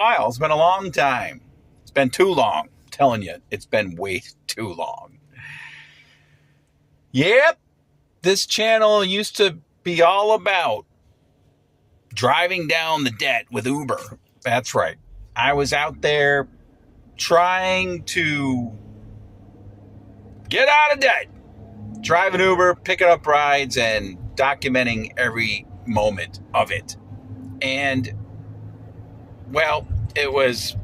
while. It's been a long time. It's been too long. I'm telling you, it's been way too long. Yep, this channel used to be all about driving down the debt with Uber. That's right. I was out there trying to get out of debt, driving Uber, picking up rides, and documenting every moment of it. And, well, it was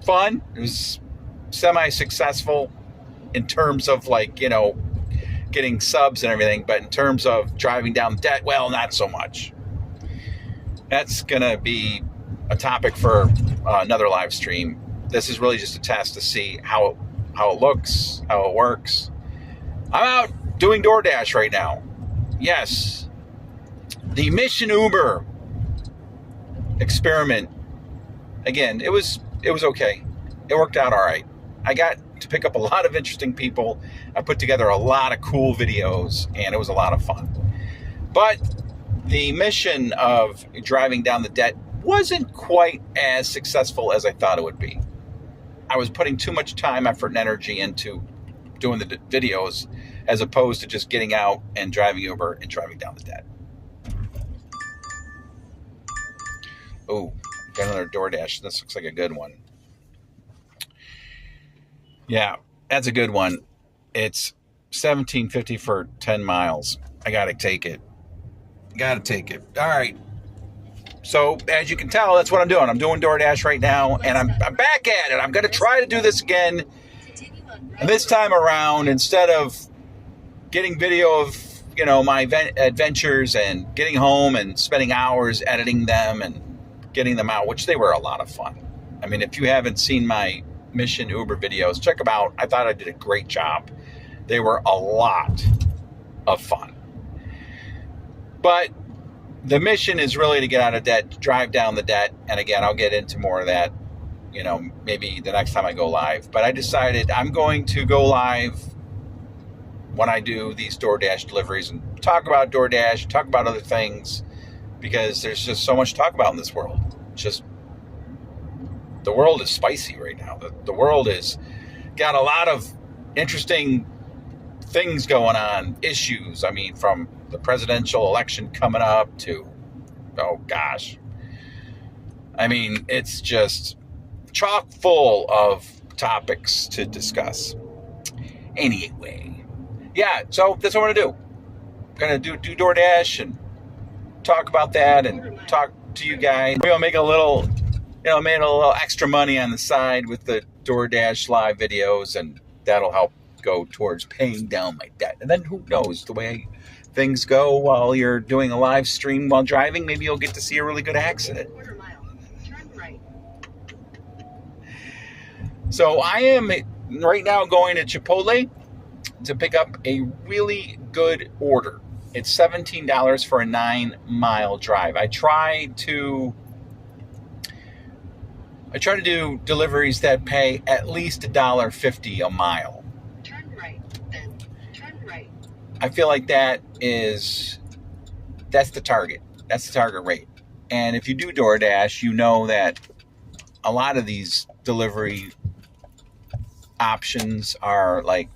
fun. It was semi-successful in terms of, like, you know, getting subs and everything. But in terms of driving down debt, well, not so much. That's going to be a topic for another live stream. This is really just a test to see how it looks, how it works. I'm out doing DoorDash right now. Yes. The Mission Uber experiment. Again, it was okay. It worked out all right. I got to pick up a lot of interesting people. I put together a lot of cool videos, and it was a lot of fun. But the mission of driving down the debt wasn't quite as successful as I thought it would be. I was putting too much time, effort, and energy into doing the videos as opposed to just getting out and driving Uber and driving down the debt. Oh, got another DoorDash. This looks like a good one. Yeah, that's a good one. It's $17.50 for 10 miles. I got to take it. All right. So, as you can tell, that's what I'm doing. I'm doing DoorDash right now, and I'm back at it. I'm going to try to do this again. And this time around, instead of getting video of, you know, my adventures and getting home and spending hours editing them and getting them out, which they were a lot of fun. I mean, if you haven't seen my Mission Uber videos, check them out. I thought I did a great job. They were a lot of fun. But the mission is really to get out of debt, to drive down the debt. And again, I'll get into more of that, you know, maybe the next time I go live. But I decided I'm going to go live when I do these DoorDash deliveries and talk about DoorDash, talk about other things, because there's just so much to talk about in this world. It's just, the world is spicy right now. The world has got a lot of interesting things going on, issues. I mean, from the presidential election coming up to, oh gosh. I mean, it's just chock full of topics to discuss. Anyway, yeah, so that's what I'm going to do. I'm going to do DoorDash and talk about that and talk to you guys. We'll make a little, made a little extra money on the side with the DoorDash live videos, and that'll help go towards paying down my debt. And then who knows, the way things go while you're doing a live stream while driving, maybe you'll get to see a really good accident. So I am right now going to Chipotle to pick up a really good order. It's $17 for a 9-mile drive. I try to do deliveries that pay at least $1.50 a mile. Turn right, then turn right. I feel like that's the target. That's the target rate. And if you do DoorDash, you know that a lot of these delivery options are like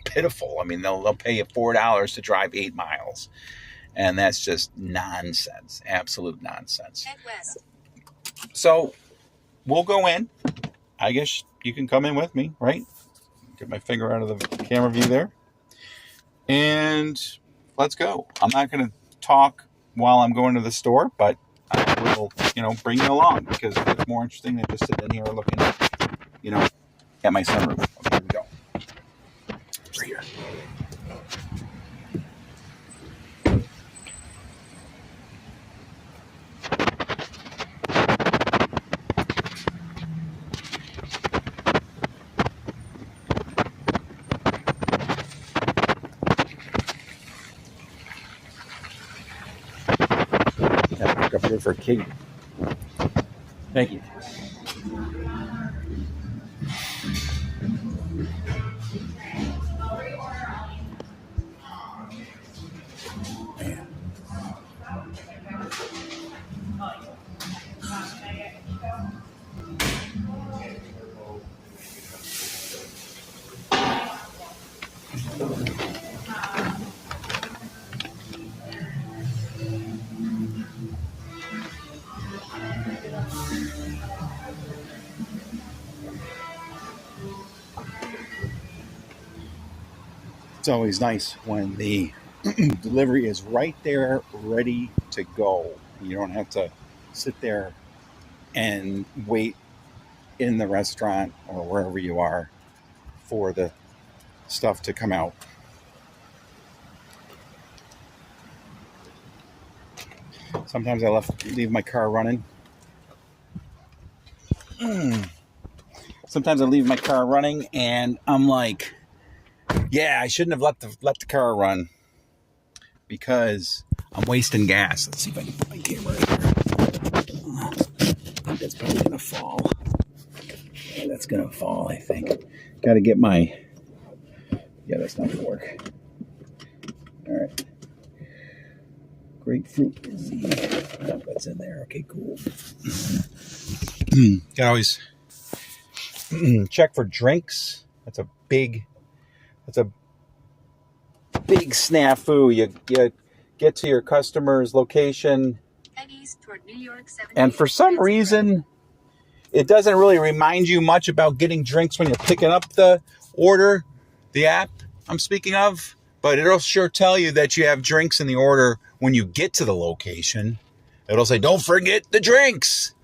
pitiful. I mean, they'll pay you $4 to drive 8 miles. And that's just nonsense. Absolute nonsense. Head west. So we'll go in. I guess you can come in with me, right? Get my finger out of the camera view there. And let's go. I'm not going to talk while I'm going to the store, but I will, bring you along, because it's more interesting than just sitting in here looking at, at my sunroof. Okay, here we go. Right here. Up here for Kate. Thank you. Man. It's always nice when the delivery is right there, ready to go. You don't have to sit there and wait in the restaurant or wherever you are for the stuff to come out. Sometimes I leave my car running. Sometimes I leave my car running, and I'm like, yeah, I shouldn't have let the car run because I'm wasting gas. Let's see if I can put my camera right here. I think that's probably gonna fall. Yeah, that's gonna fall. I think. Got to get my. Yeah, that's not gonna work. All right. Grapefruit disease. Oh, that's in there. Okay, cool. Can always check for drinks. That's a big snafu. You get to your customer's location, and for some reason, it doesn't really remind you much about getting drinks when you're picking up the order, the app I'm speaking of, but it'll sure tell you that you have drinks in the order when you get to the location. It'll say, don't forget the drinks.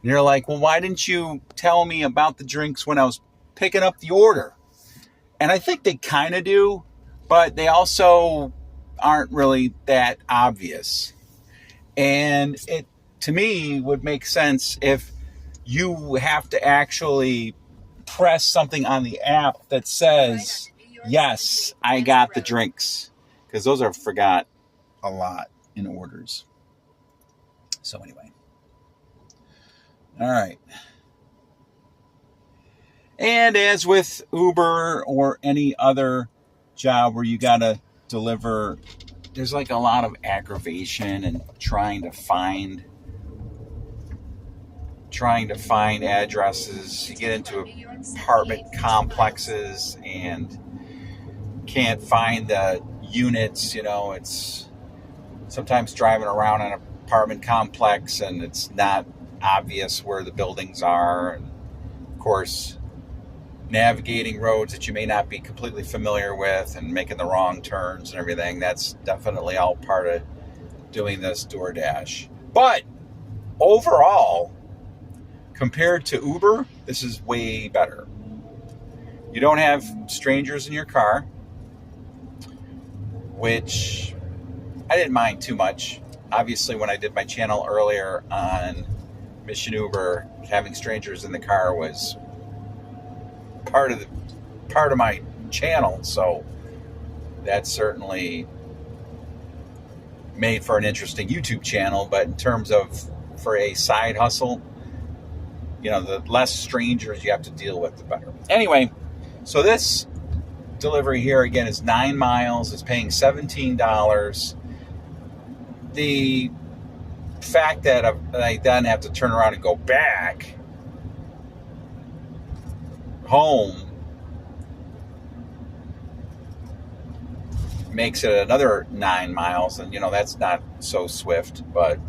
And you're like, well, why didn't you tell me about the drinks when I was picking up the order? And I think they kind of do, but they also aren't really that obvious. And it, to me, would make sense if you have to actually press something on the app that says, yes, I got the drinks. Because those are forgot a lot in orders. So anyway. All right. And as with Uber or any other job where you got to deliver, there's like a lot of aggravation and trying to find addresses. You get into apartment complexes and can't find the units. You know, it's sometimes driving around an apartment complex and it's not obvious where the buildings are. And of course, navigating roads that you may not be completely familiar with and making the wrong turns and everything. That's definitely all part of doing this DoorDash. But overall, compared to Uber, this is way better. You don't have strangers in your car, which I didn't mind too much. Obviously, when I did my channel earlier on Mission Uber, having strangers in the car was part of my channel, so that certainly made for an interesting YouTube channel. But in terms of for a side hustle, you know, the less strangers you have to deal with, the better. Anyway, so this delivery here again is 9 miles. It's paying $17. The fact that I then have to turn around and go back home makes it another 9 miles, and you know that's not so swift, but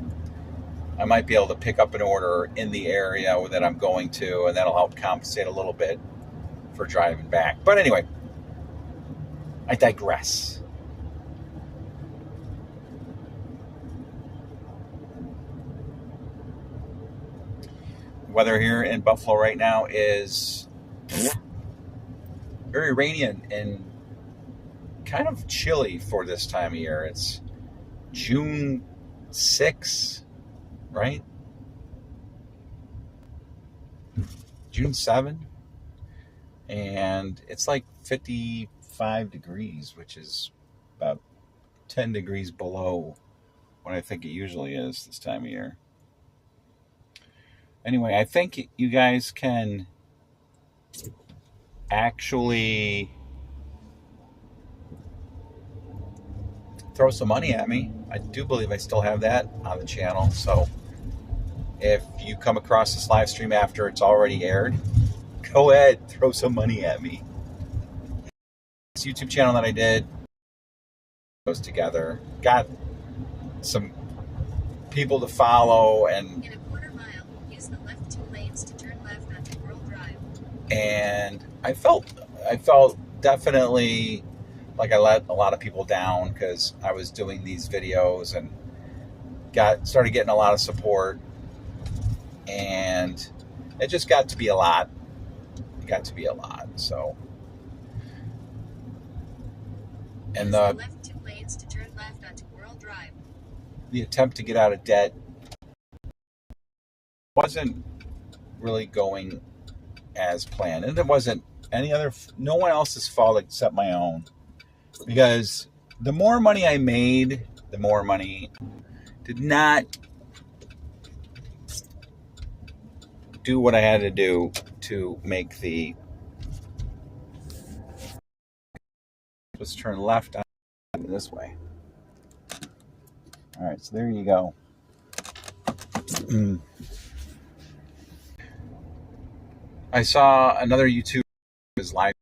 I might be able to pick up an order in the area that I'm going to, and that'll help compensate a little bit for driving back. But anyway, I digress. Weather here in Buffalo right now is very rainy and kind of chilly for this time of year. It's June 6th, right? June 7th. And it's like 55 degrees, which is about 10 degrees below what I think it usually is this time of year. Anyway, I think you guys can actually throw some money at me. I do believe I still have that on the channel, so If you come across this live stream after it's already aired, go ahead, throw some money at me. This YouTube channel that I did goes together, got some people to follow, and in a quarter mile, use the left 2 lanes to turn left onto World Drive. And I felt definitely like I let a lot of people down because I was doing these videos and started getting a lot of support, and it just got to be a lot. It got to be a lot. So, and use the left 2 lanes to turn left onto World Drive. The attempt to get out of debt wasn't really going as planned, and it wasn't no one else's fault except my own, because the more money I made, the more money did not do what I had to do to make the. Let's turn left on this way. All right, so there you go. I saw another YouTuber was live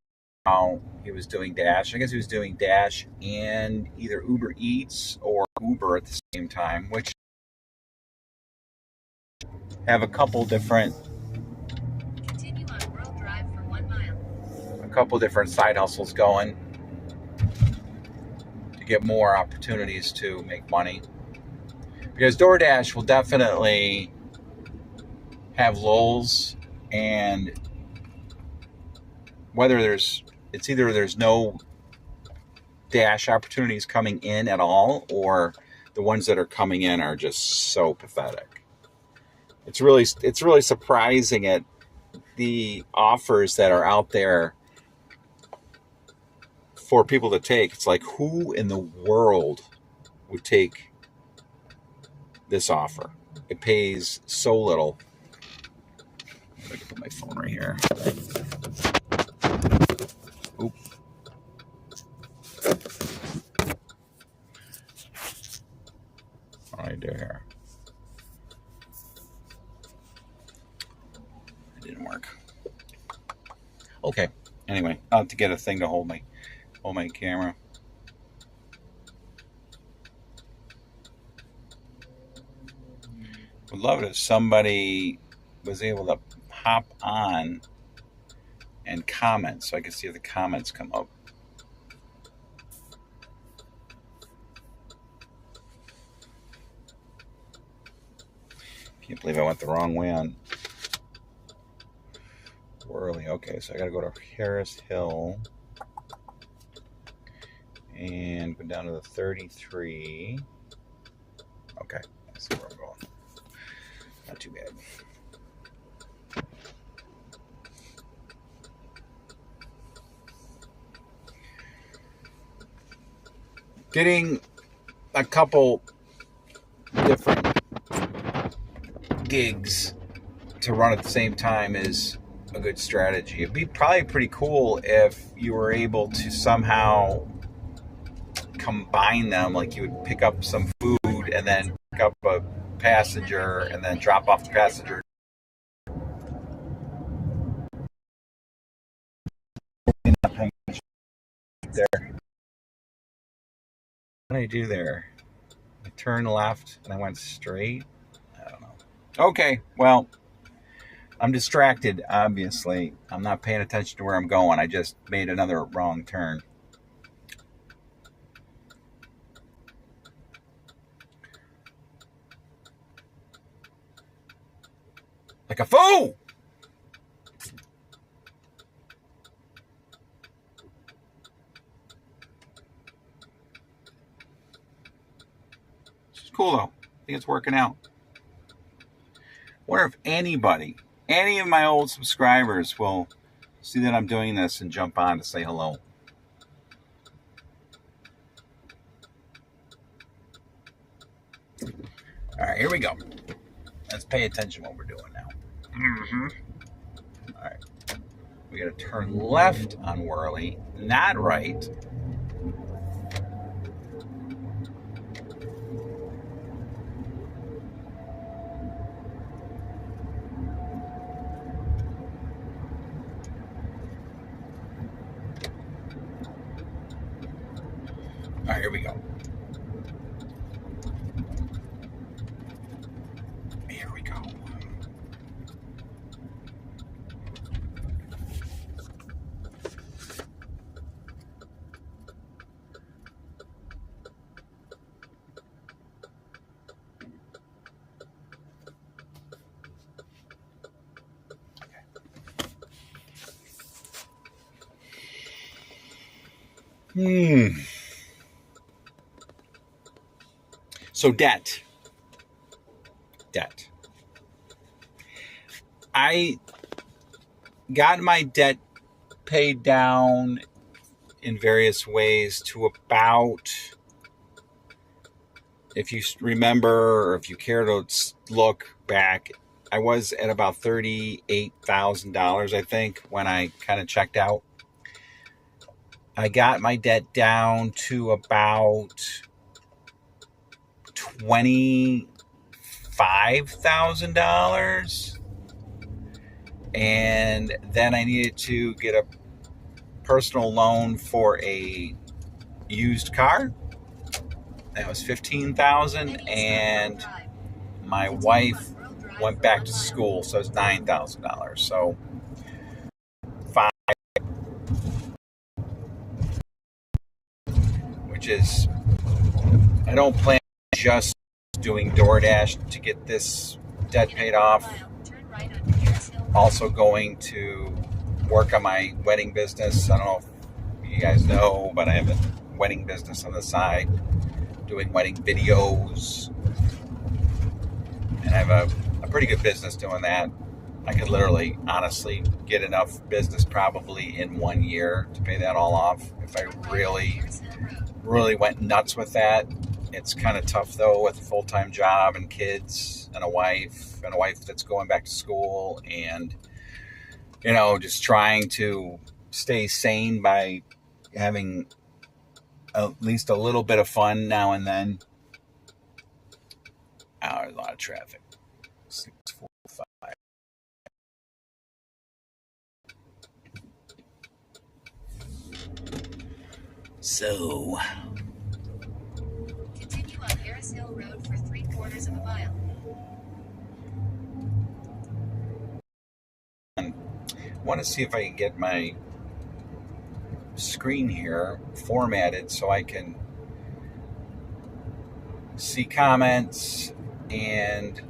now. He was doing Dash. I guess he was doing Dash and either Uber Eats or Uber at the same time, which have a couple different. Continue on World Drive for 1 mile. A couple different side hustles going to get more opportunities to make money. Because DoorDash will definitely have lulls, and whether it's either there's no Dash opportunities coming in at all, or the ones that are coming in are just so pathetic. It's really surprising at the offers that are out there for people to take. It's like, who in the world would take this offer? It pays so little. I'm going to put my phone right here. Oop. What do I do here? It didn't work. Okay. Anyway, I'll have to get a thing to hold my camera. Would love it if somebody was able to hop on and comment so I can see if the comments come up. Can't believe I went the wrong way on Worley. Okay, so I gotta go to Harris Hill and go down to the 33. Okay, that's where I'm going. Not too bad. Getting a couple different gigs to run at the same time is a good strategy. It'd be probably pretty cool if you were able to somehow combine them, like you would pick up some food and then pick up a passenger and then drop off the passenger. There. What did I do there? I turned left and I went straight. I don't know. Okay, well, I'm distracted, obviously. I'm not paying attention to where I'm going. I just made another wrong turn. Like a fool! It's cool, though. I think it's working out. Wonder if any of my old subscribers will see that I'm doing this and jump on to say hello. All right, here we go. Let's pay attention to what we're doing now. All right. We got to turn left on Worley, not right. we go. Here we go. So debt. I got my debt paid down in various ways to about, if you remember or if you care to look back, I was at about $38,000, I think, when I kind of checked out. I got my debt down to about $25,000. And then I needed to get a personal loan for a used car. That was $15,000, and my wife went back to school, so it's $9,000. So five, which is, I don't plan just doing DoorDash to get this debt paid off. Also going to work on my wedding business. I don't know if you guys know, but I have a wedding business on the side, doing wedding videos, and I have a pretty good business doing that. I could literally, honestly, get enough business probably in 1 year to pay that all off if I really went nuts with that. It's kind of tough though, with a full-time job and kids and a wife that's going back to school, and just trying to stay sane by having at least a little bit of fun now and then. Oh, there's a lot of traffic. 645. So, continue on Harris Hill Road for 3/4 of a mile. I want to see if I can get my screen here formatted so I can see comments and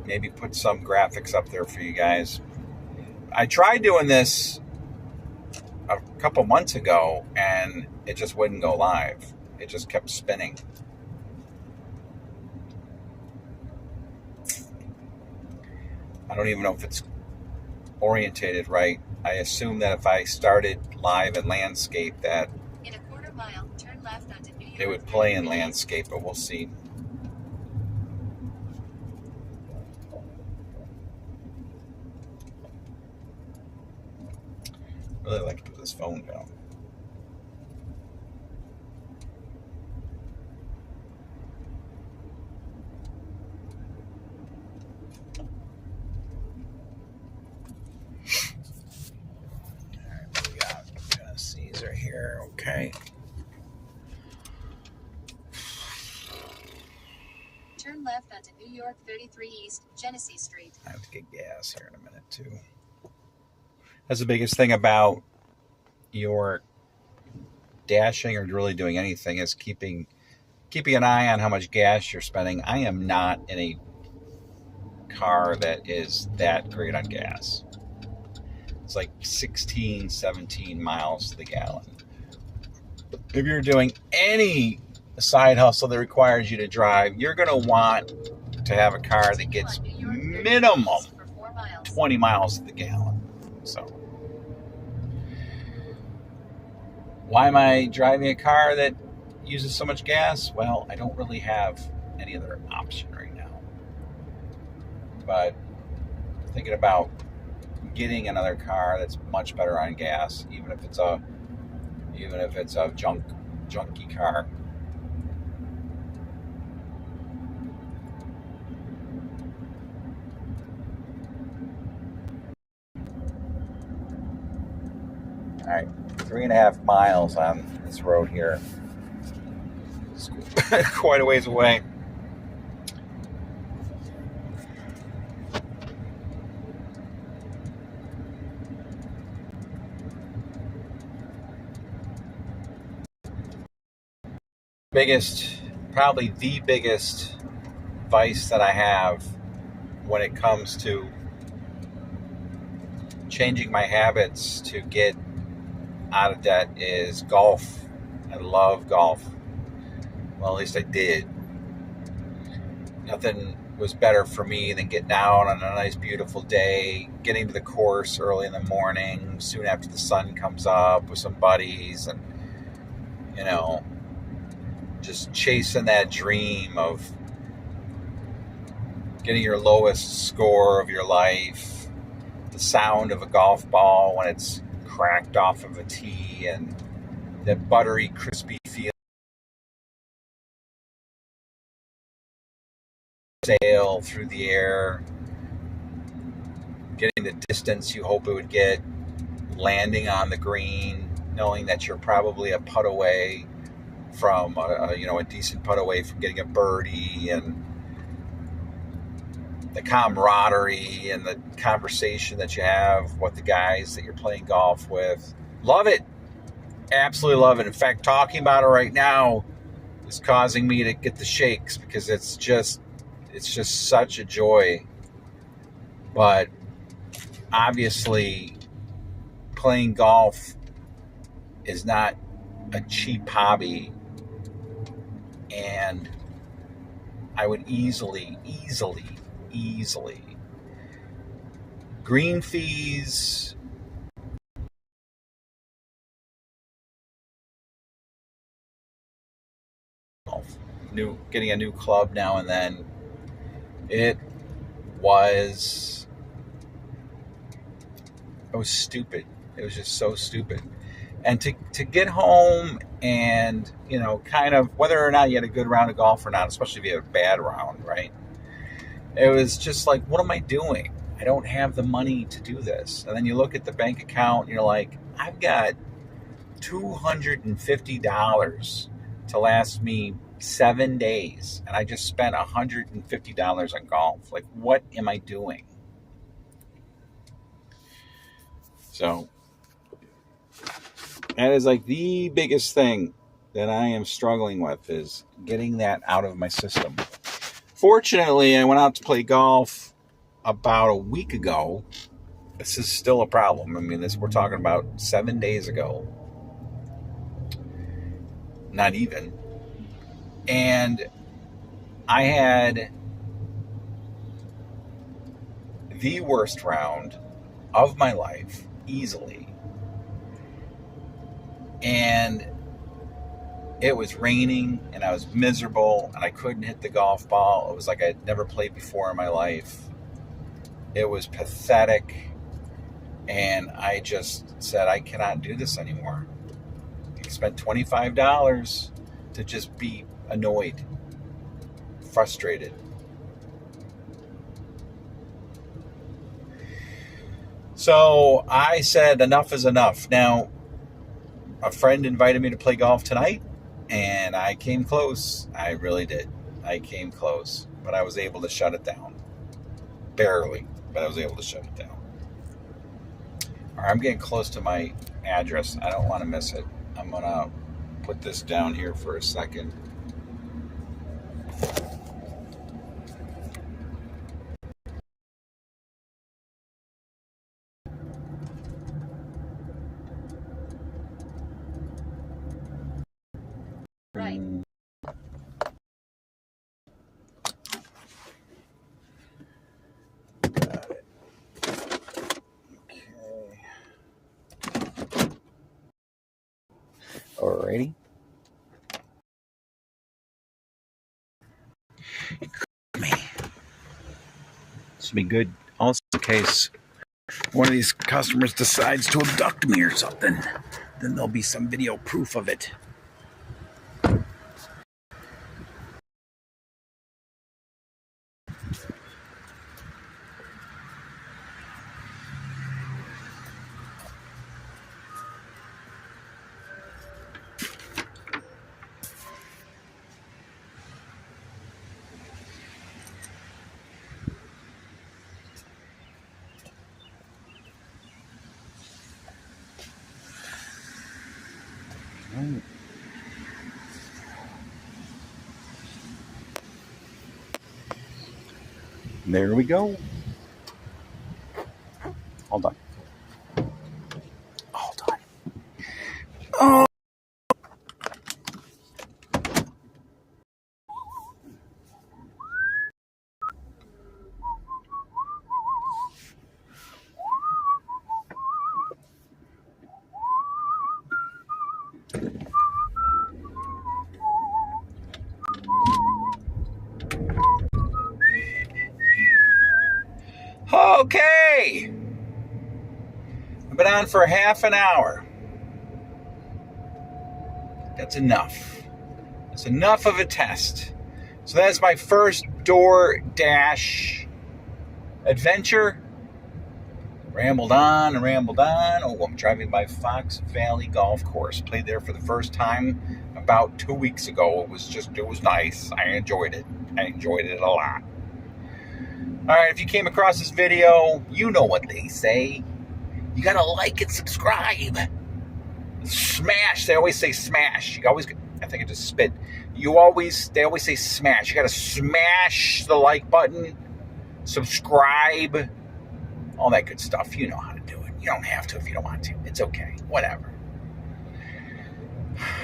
maybe put some graphics up there for you guys. I tried doing this a couple months ago and it just wouldn't go live. It just kept spinning. I don't even know if it's orientated right. I assume that if I started live in landscape that in a 1/4 mile, turn left onto New York. It would play in landscape, but we'll see. I really like to put this phone down. Alright, what we got? Caesar here, okay. Turn left onto New York 33 East, Genesee Street. I have to get gas here in a minute too. That's the biggest thing about your dashing or really doing anything is keeping an eye on how much gas you're spending. I am not in a car that is that great on gas. It's like 16, 17 miles to the gallon. If you're doing any side hustle that requires you to drive, you're going to want to have a car that gets minimum 20 miles to the gallon. So, why am I driving a car that uses so much gas? Well, I don't really have any other option right now. But thinking about getting another car that's much better on gas, even if it's a junky car. right, 3.5 miles on this road here. It's quite a ways away. Probably the biggest vice that I have when it comes to changing my habits to get out of debt is golf. I love golf. Well, at least I did. Nothing was better for me than getting out on a nice, beautiful day, getting to the course early in the morning, soon after the sun comes up with some buddies, and, you know, just chasing that dream of getting your lowest score of your life, the sound of a golf ball when it's cracked off of a tee, and that buttery, crispy feel sail through the air, getting the distance you hope it would get, landing on the green, knowing that you're probably a putt away from a decent putt away from getting a birdie, and the camaraderie and the conversation that you have with the guys that you're playing golf with. Love it. Absolutely love it. In fact, talking about it right now is causing me to get the shakes because it's just such a joy. But obviously, playing golf is not a cheap hobby, and I would easily green fees, getting a new club now and then. It was stupid. It was just so stupid. And to get home and, kind of, whether or not you had a good round of golf or not, especially if you had a bad round, right? It was just like, what am I doing? I don't have the money to do this. And then you look at the bank account and you're like, I've got $250 to last me 7 days. And I just spent $150 on golf. Like, what am I doing? So that is like the biggest thing that I am struggling with, is getting that out of my system. Fortunately, I went out to play golf about a week ago. This is still a problem. I mean, we're talking about 7 days ago. Not even. And I had the worst round of my life, easily. And it was raining and I was miserable and I couldn't hit the golf ball. It was like I'd never played before in my life. It was pathetic. And I just said, I cannot do this anymore. I spent $25 to just be annoyed, frustrated. So I said, enough is enough. Now, a friend invited me to play golf tonight, and I came close. I really did. I came close, but I was able to shut it down. Barely, but I was able to shut it down. All right, I'm getting close to my address. I don't want to miss it. I'm going to put this down here for a second. Right. Got it. Okay. Alrighty. Me. This will be good also in case one of these customers decides to abduct me or something. Then there'll be some video proof of it. There we go. Hold on. Hold on. Oh. Okay. I've been on for half an hour. That's enough. That's enough of a test. So that's my first DoorDash adventure. Rambled on and rambled on. Oh, I'm driving by Fox Valley Golf Course. Played there for the first time about 2 weeks ago. It was nice. I enjoyed it. I enjoyed it a lot. All right, if you came across this video, you know what they say. You gotta like and subscribe. Smash. They always say smash. I think I just spit. They always say smash. You gotta smash the like button, subscribe, all that good stuff. You know how to do it. You don't have to if you don't want to. It's okay. Whatever.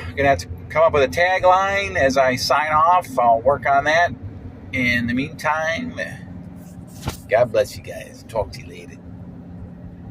I'm gonna have to come up with a tagline as I sign off. I'll work on that. In the meantime, God bless you guys. Talk to you later.